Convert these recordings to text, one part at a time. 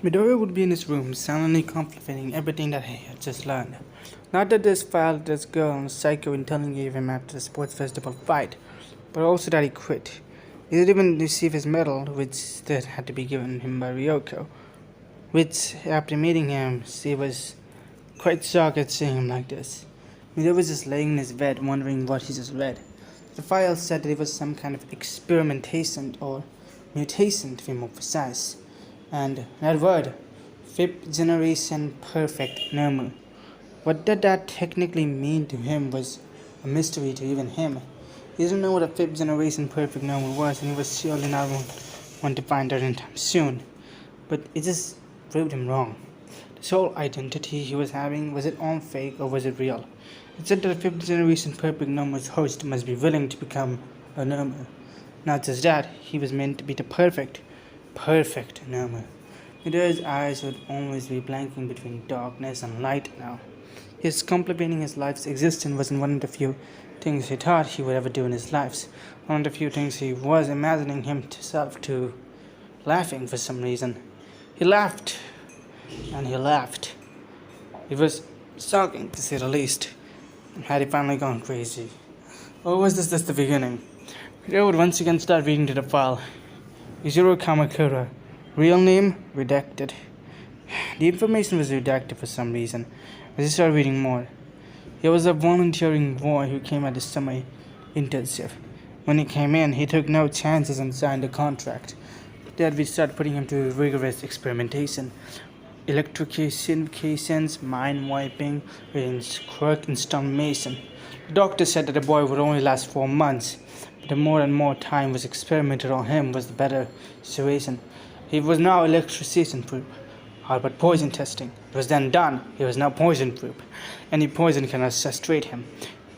Midori would be in his room, silently contemplating everything that he had just learned. Not that this failed this girl and psycho intelligence gave him after the sports festival fight, but also that he quit. He didn't even receive his medal, which that had to be given him by Ryoko. Which, after meeting him, she was quite shocked at seeing him like this. Midori was just laying in his bed, wondering what he just read. The file said that it was some kind of experimentation or mutation, to be more precise. And that word, fifth generation perfect normal. What did that technically mean to him was a mystery to even him. He didn't know what a fifth generation perfect normal was, and he was surely not one to find out anytime soon. But it just proved him wrong. This whole identity he was having, was it all fake or was it real? It said that a fifth generation perfect normal's host must be willing to become a normal. Not just that, he was meant to be the perfect normal. Midori's eyes would always be blanking between darkness and light now. His contemplating his life's existence wasn't one of the few things he thought he would ever do in his life. One of the few things he was imagining himself to laughing for some reason. He laughed, and he laughed. It was shocking, to say the least. Had he finally gone crazy? Or was this just the beginning? Midori would once again start reading to the file. Izuru Kamakura. Real name? Redacted. The information was redacted for some reason. As he started reading more. He was a volunteering boy who came at the summer internship. When he came in, he took no chances and signed a contract. Then we started putting him to rigorous experimentation. Electrocutions, mind wiping, and quirk installation. The doctor said that the boy would only last 4 months. But the more and more time was experimented on him was the better situation. He was now electrocution proof. But poison testing was then done. He was now poison proof. Any poison can castrate him.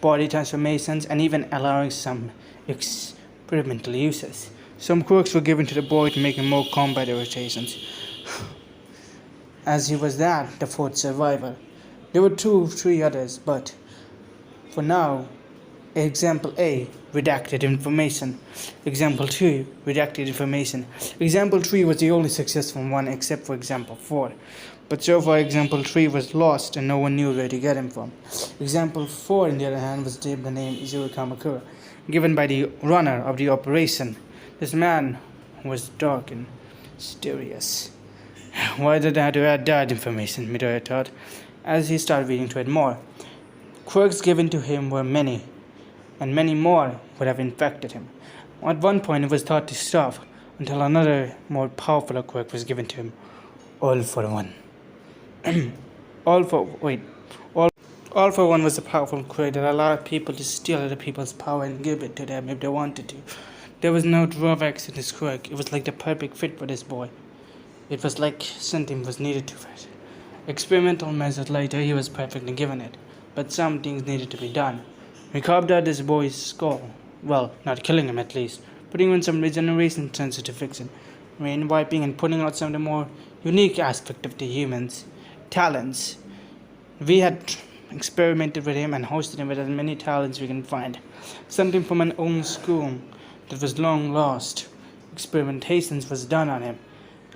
Body transformations and even allowing some experimental uses. Some quirks were given to the boy to make him more combat irritations. As he was the fourth survivor. There were 3 others, but for now, example A, redacted information. Example 2, redacted information. Example 3 was the only successful one except for example 4. But so far example 3 was lost and no one knew where to get him from. Example 4 on the other hand was given the name Izuru Kamakura, given by the runner of the operation. This man was dark and mysterious. Why did I have to add that information, Midori thought, as he started reading to it more. Quirks given to him were many, and many more would have infected him. At one point it was thought to stop, until another more powerful quirk was given to him. All for one. All for one was a powerful quirk that allowed people to steal other people's power and give it to them if they wanted to. There was no drawbacks in this quirk. It was like the perfect fit for this boy. It was like something was needed to it. Experimental measures later, he was perfectly given it, but some things needed to be done. We carved out this boy's skull. Well, not killing him at least, putting in some regeneration sensor to fix it, rain wiping and putting out some of the more unique aspect of the human's talents. We had experimented with him and hosted him with as many talents we can find. Something from an old school that was long lost. Experimentations was done on him.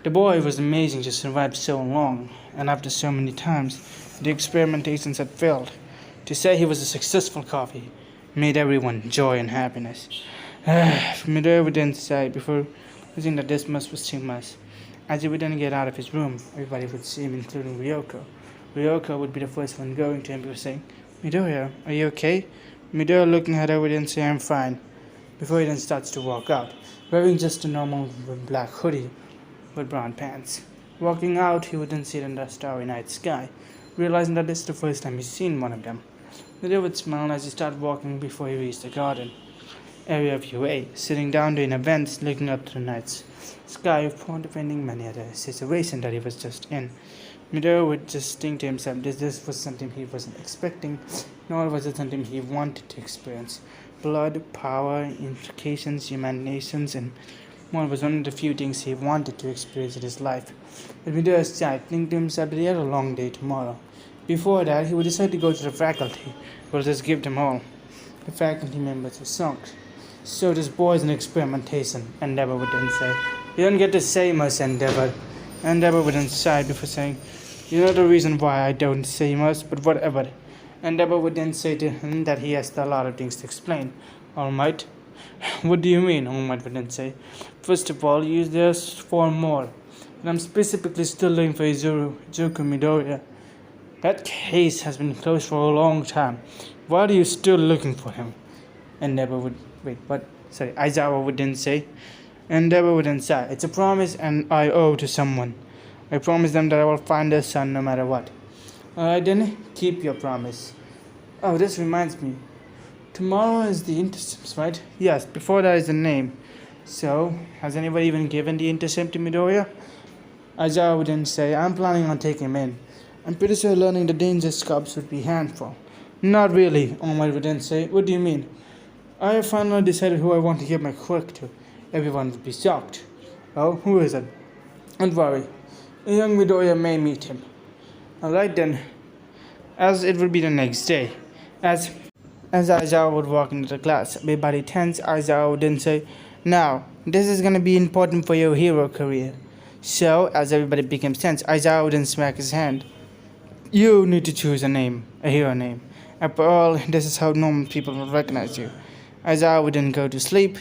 The boy was amazing to survive so long, and after so many times, the experimentations had failed. To say he was a successful copy made everyone joy and happiness. Midori would then say before losing that this must was too much. As he would then get out of his room, everybody would see him, including Ryoko. Ryoko would be the first one going to him before saying, Midori, are you okay? Midori looking at her would then say, I'm fine, before he then starts to walk out, wearing just a normal black hoodie with brown pants. Walking out, he would then sit in the starry night sky, realizing that this is the first time he's seen one of them. Midori would smile as he started walking before he reached the garden. Area View A, sitting down during events, looking up to the night sky, contemplating many other situations that he was just in. Midori would just think to himself that this was something he wasn't expecting, nor was it something he wanted to experience. Blood, power, implications, human nations, and more was one of the few things he wanted to experience in his life. But Midori started thinking to himself that he had a long day tomorrow. Before that, he would decide to go to the faculty, who would just give them all. The faculty members were shocked. So this boy's an experimentation, Endeavor would then say. You don't get to say much, Endeavor. Endeavor would then sigh before saying, "You know the reason why I don't say much, but whatever." Endeavor would then say to him that he has a lot of things to explain. All right. What do you mean? All might would then say. First of all, there's four more. And I'm specifically still looking for Izuku Midoriya. That case has been closed for a long time. Why are you still looking for him? Endeavor would wait, what? Sorry, Aizawa would then say. Endeavor would then say, "It's a promise and I owe to someone. I promise them that I will find their son no matter what." Alright then, keep your promise. Oh, this reminds me. Tomorrow is the intercepts, right? Yes, before that is the name. So, has anybody even given the intercept to Midoriya? Aizawa would then say, "I'm planning on taking him in. I'm pretty sure learning the danger scopes would be handful." "Not really," All Might would then say. "What do you mean?" "I have finally decided who I want to give my quirk to." Everyone would be shocked. "Oh, who is it?" "Don't worry. A young Midoriya may meet him." Alright then. As it would be the next day. As Aizawa would walk into the class, everybody tense, Aizawa would then say, "Now, this is gonna be important for your hero career." So, as everybody becomes tense, Aizawa would then smack his hand. "You need to choose a name, a hero name. After all, this is how normal people will recognize you." Aizawa would then go to sleep.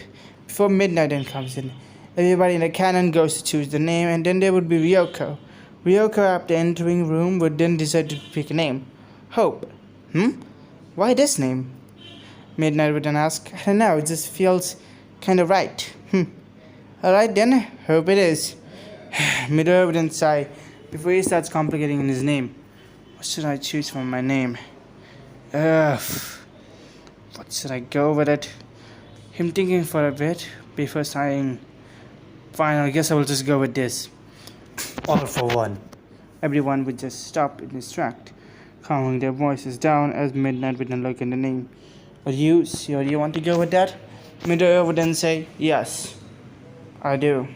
Before midnight then comes in. Everybody in the canon goes to choose the name, and then there would be Ryoko. Ryoko, after entering room, would then decide to pick a name. Hope. Why this name? Midnight would then ask. "I don't know, it just feels kinda right." Alright then, Hope it is. Midoriya would then sigh before he starts complicating his name. What should I choose for my name? What should I go with it? Him thinking for a bit before sighing. Fine, I guess I will just go with this. All for one. Everyone would just stop in his track, calming their voices down as Midnight would then look at the name. "Are you sure you want to go with that?" Midoriya would then say, "Yes, I do."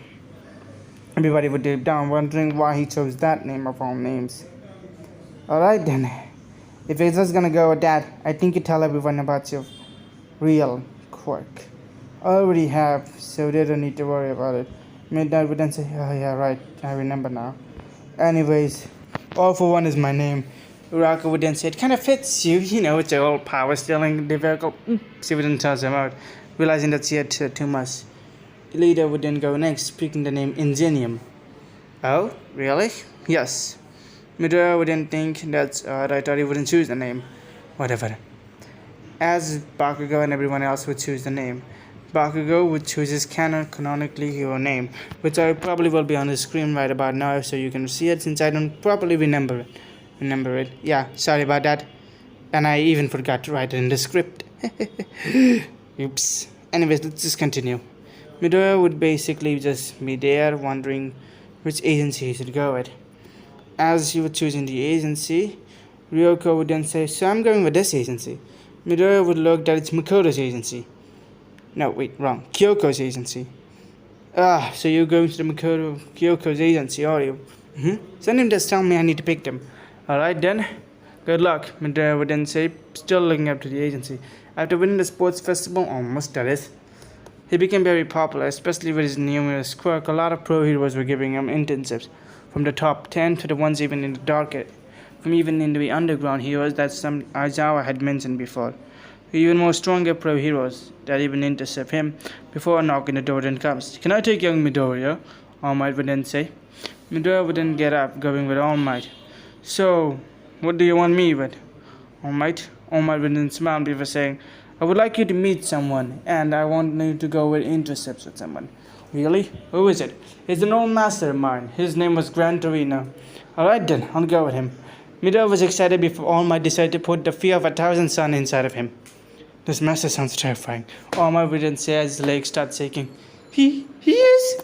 Everybody would deep down, wondering why he chose that name of all names. Alright then, if you're just gonna go with that, I think you tell everyone about your real quirk. I already have, so they don't need to worry about it. Midnight would then say, "Oh yeah, right, I remember now. Anyways, All for One is my name." Uraka would then say, "It kind of fits you, it's the old power stealing vehicle." She wouldn't toss him out, realizing that she had said too much. Leader would then go next, speaking the name Ingenium. "Oh, really?" "Yes." Midoriya would then think, "That's odd, I thought he wouldn't choose the name." Whatever. As Bakugo and everyone else would choose the name, Bakugo would choose his canonically hero name, which I probably will be on the screen right about now so you can see it since I don't properly remember it. Yeah, sorry about that. And I even forgot to write it in the script. Oops. Anyways, let's just continue. Midoriya would basically just be there wondering which agency he should go with. As he was choosing the agency, Ryoko would then say, "So I'm going with this agency." Midoriya would look that it's Makoto's agency. No, wait, wrong. Kyoko's agency. So you're going to the Kyoko's agency, are you? Send him just tell me I need to pick them. Alright then. Good luck, Midoriya would then say, still looking up to the agency. After winning the sports festival, almost that is, he became very popular, especially with his numerous quirk. A lot of pro heroes were giving him internships, from the top 10 to the ones even in the darker, from even in the underground heroes that some Aizawa had mentioned before. Even more stronger pro heroes that even intercept him before a knock in the door then comes. "Can I take young Midoriya?" All Might would then say. Midoriya would then get up, going with All Might. "So, what do you want me with?" All Might would then smile before saying, "I would like you to meet someone, and I want you to go with intercepts with someone." "Really? Who is it?" "It's an old master of mine. His name was Gran Torino." "Alright then, I'll go with him." Midoriya was excited before All Might decided to put the fear of 1,000 suns inside of him. "This master sounds terrifying." All Might would then say as his legs start shaking. He is?"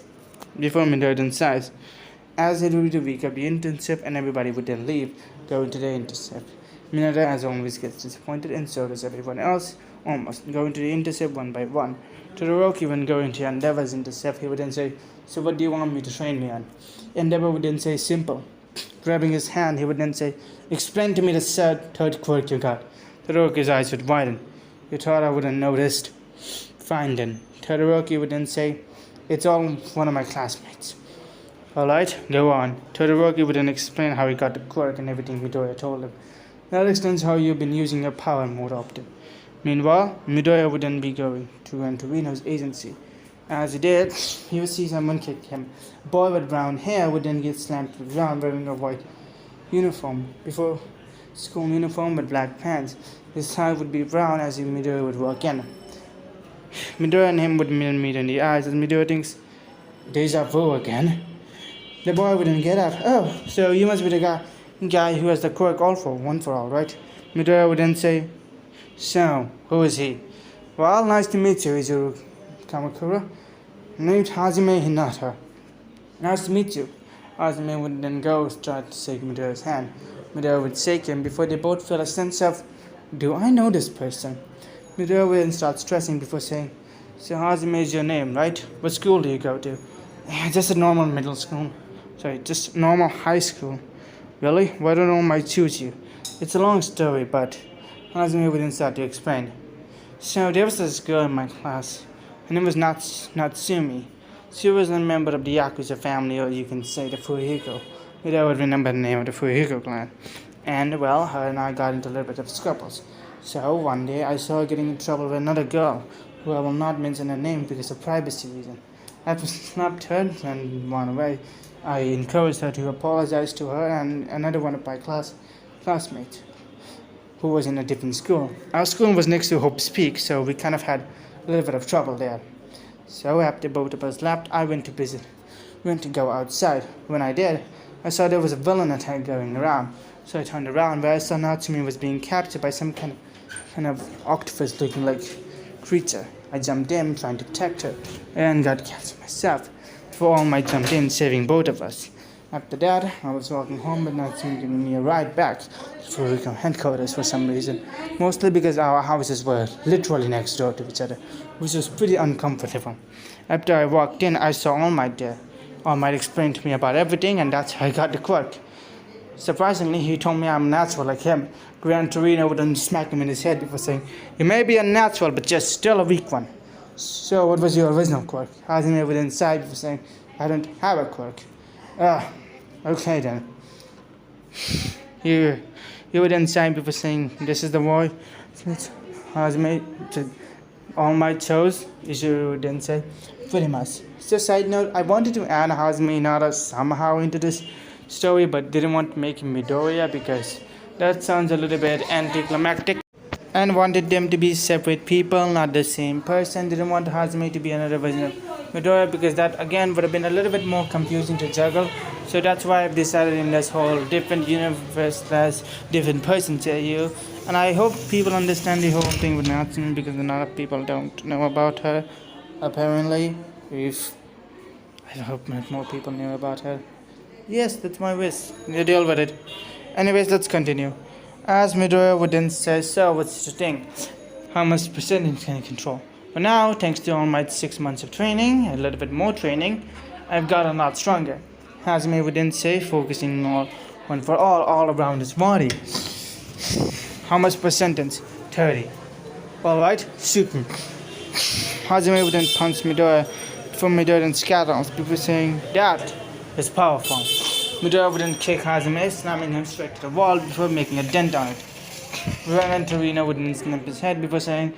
Before Midoriya then sighs. As it would be the week of the internship and everybody would then leave, going to the intercept. Minato, as always, gets disappointed, and so does everyone else, almost, going to the intercept one by one. Todoroki, when going to Endeavor's intercept, he would then say, "So what do you want me to train me on?" Endeavor would then say, "Simple." Grabbing his hand, he would then say, "Explain to me the third quirk you got." Todoroki's eyes would widen. "You thought I wouldn't noticed?" "Fine then." Todoroki would then say, "It's all one of my classmates." Alright, go on. Todoroki would then explain how he got the quirk and everything Midoriya told him. That explains how you've been using your power more often. Meanwhile, Midoriya would then be going to Torino's agency. As he did, he would see someone kick him. A boy with brown hair would then get slammed to the ground wearing a white uniform, before school uniform with black pants. His tie would be brown as Midoriya would walk in. Midoriya and him would meet in the eyes as Midoriya thinks, deja vu again. The boy wouldn't get up. Oh, so you must be the guy who has the quirk one for all, right? Midoriya would then say, so, who is he? Well, nice to meet you, Izuru Kamakura. Named Hajime Hinata. Nice to meet you. Hajime would then go try to shake Midoriya's hand. Midoriya would shake him before they both feel a sense of, do I know this person? Midoriya would then start stressing before saying, so Hajime is your name, right? What school do you go to? Just a normal middle school. Just normal high school. Really? Why don't I choose you? It's a long story, but Hajime would then start to explain. So there was this girl in my class. Her name was Natsumi. She was a member of the Yakuza family, or you can say the Fuhiko. I would remember the name of the Fuhiko clan. And well, her and I got into a little bit of scuffles. So one day I saw her getting in trouble with another girl, who I will not mention her name because of privacy reasons. After snapped her and ran away, I encouraged her to apologize to her and another one of my classmates, who was in a different school. Our school was next to Hope's Peak, so we kind of had a little bit of trouble there. So after both of us left, I went to go outside. When I did, I saw there was a villain attack going around. So I turned around where I saw Natsumi was being captured by some kind of octopus looking like creature. I jumped in trying to protect her and got captured myself. For all my jumped in, saving both of us. After that, I was walking home but Natsumi giving me a ride back to Furiko headquarters for some reason. Mostly because our houses were literally next door to each other, which was pretty uncomfortable. After I walked in, I saw All Might there. All Might explained to me about everything, and that's how I got the quirk. Surprisingly, he told me I'm natural like him. Gran Torino would then smack him in his head before saying, you may be a natural, but just still a weak one. So what was your original quirk? Hajime would then sigh before saying, I don't have a quirk. Okay then. You would then sign before saying, this is the boy Hajime All Might chose. You would then say, pretty much. Just a side note, I wanted to add Hajime Hinata somehow into this story, but didn't want to make him Midoriya because that sounds a little bit anticlimactic. And wanted them to be separate people, not the same person. Didn't want Hajime to be another version of Midoriya because that again would have been a little bit more confusing to juggle. So that's why I've decided in this whole different universe slash different person to you. And I hope people understand the whole thing with Natsumi because a lot of people don't know about her. Apparently, I hope more people knew about her. Yes, that's my wish. You deal with it. Anyways, let's continue. As Midoriya would then say, so what's the thing? How much percentage can you control? But now, thanks to all my 6 months of training, a little bit more training, I've got a lot stronger. Hajime would then say, focusing on one for all around his body. How much percentage? 30. Alright, shoot me. Hajime would then punch Midoriya before Midoriya then scatters, before saying, that is powerful. Midoriya would then kick Hajime, slamming him straight to the wall before making a dent on it. Gran Torino would then snap his head before saying,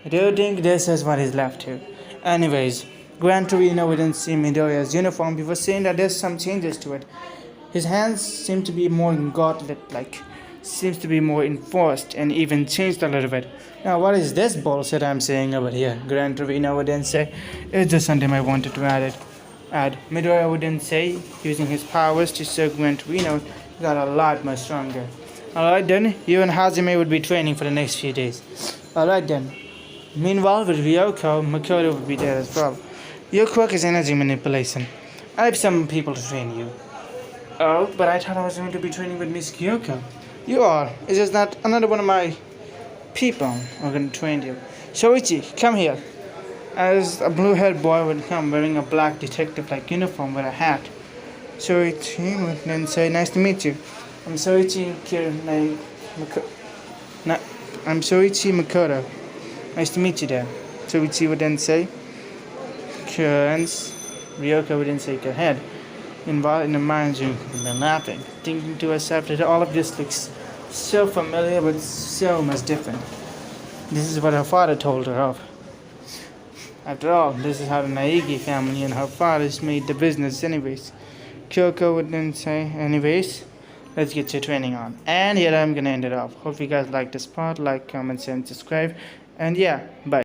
I do think this is what is left here. Anyways, Gran Torino would then see Midoriya's uniform before saying that there's some changes to it. His hands seem to be more gauntlet-like, seems to be more enforced and even changed a little bit. Now what is this bullshit I'm saying over here? Gran Torino would then say, it's just something I wanted to add. Midoriya would then say, using his powers to show Gran Torino got a lot more stronger. Alright then, you and Hajime would be training for the next few days. Alright then. Meanwhile, with Ryoko, Makoto would be there as well. Your quirk is energy manipulation. I have some people to train you. Oh, but I thought I was going to be training with Miss Kyoko. You are. It's just that another one of my people are going to train you. Shoichi, come here. As a blue-haired boy would come wearing a black detective-like uniform with a hat. Shoichi would then say, nice to meet you. I'm Shoichi Makoto. Nice to meet you there. Shoichi would then say, Ryoko would then say, go ahead. involved in the mind, you've been laughing, thinking to herself that all of this looks so familiar but so much different. This is what her father told her of. After all, this is how the Naegi family and her fathers made the business anyways. Kyoko would then say, anyways, let's get your training on. And here I'm gonna end it off. Hope you guys like this part. Like, comment, and subscribe. And yeah, bye.